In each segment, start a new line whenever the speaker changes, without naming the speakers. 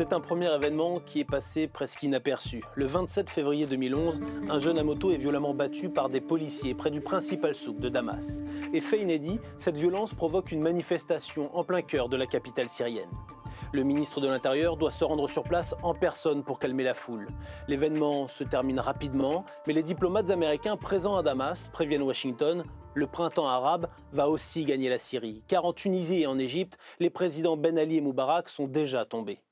C'est un premier événement qui est passé presque inaperçu. Le 27 février 2011, un jeune à moto est violemment battu par des policiers près du principal souk de Damas. Et fait inédit, cette violence provoque une manifestation en plein cœur de la capitale syrienne. Le ministre de l'Intérieur doit se rendre sur place en personne pour calmer la foule. L'événement se termine rapidement, mais les diplomates américains présents à Damas préviennent Washington: le printemps arabe va aussi gagner la Syrie, car en Tunisie et en Égypte, les présidents Ben Ali et Moubarak sont déjà tombés.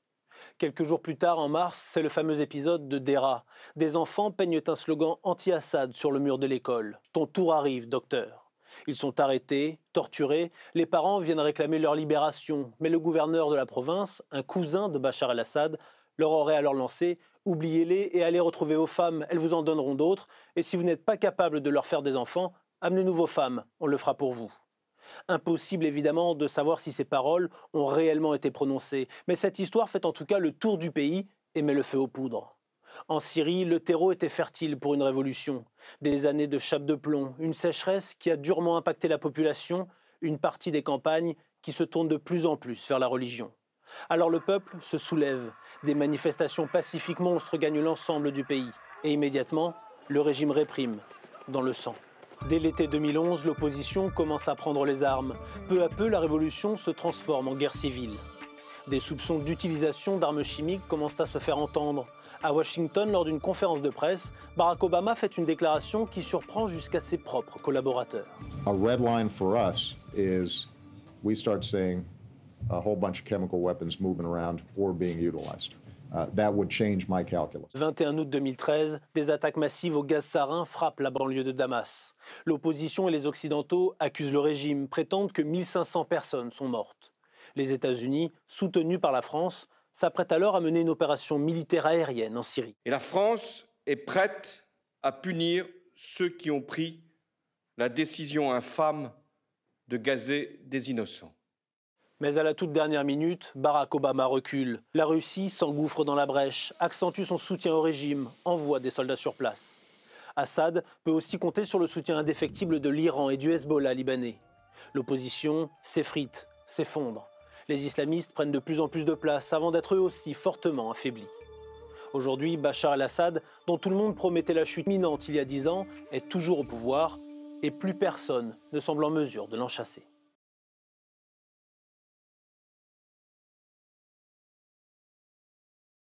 Quelques jours plus tard, en mars, c'est le fameux épisode de Deraa. Des enfants peignent un slogan anti-Assad sur le mur de l'école. « Ton tour arrive, docteur ». Ils sont arrêtés, torturés. Les parents viennent réclamer leur libération. Mais le gouverneur de la province, un cousin de Bachar el-Assad, leur aurait alors lancé « Oubliez-les et allez retrouver vos femmes, elles vous en donneront d'autres. Et si vous n'êtes pas capable de leur faire des enfants, amenez-nous vos femmes, on le fera pour vous ». Impossible évidemment de savoir si ces paroles ont réellement été prononcées, mais cette histoire fait en tout cas le tour du pays et met le feu aux poudres. En Syrie, le terreau était fertile pour une révolution. Des années de chape de plomb, une sécheresse qui a durement impacté la population, une partie des campagnes qui se tournent de plus en plus vers la religion. Alors le peuple se soulève, des manifestations pacifiques monstres gagnent l'ensemble du pays, et immédiatement, le régime réprime, dans le sang. Dès l'été 2011, l'opposition commence à prendre les armes. Peu à peu, la révolution se transforme en guerre civile. Des soupçons d'utilisation d'armes chimiques commencent à se faire entendre. À Washington, lors d'une conférence de presse, Barack Obama fait une déclaration qui surprend jusqu'à ses propres collaborateurs.
A red line for us is we start seeing a whole bunch of chemical weapons moving around or being utilized. That would change my calculus.
21 août 2013, des attaques massives au gaz sarin frappent la banlieue de Damas. L'opposition et les Occidentaux accusent le régime, prétendent que 1500 personnes sont mortes. Les États-Unis, soutenus par la France, s'apprêtent alors à mener une opération militaire aérienne en Syrie.
Et la France est prête à punir ceux qui ont pris la décision infâme de gazer des innocents.
Mais à la toute dernière minute, Barack Obama recule. La Russie s'engouffre dans la brèche, accentue son soutien au régime, envoie des soldats sur place. Assad peut aussi compter sur le soutien indéfectible de l'Iran et du Hezbollah libanais. L'opposition s'effrite, s'effondre. Les islamistes prennent de plus en plus de place avant d'être eux aussi fortement affaiblis. Aujourd'hui, Bachar el-Assad, dont tout le monde promettait la chute imminente il y a 10 ans, est toujours au pouvoir et plus personne ne semble en mesure de l'en chasser.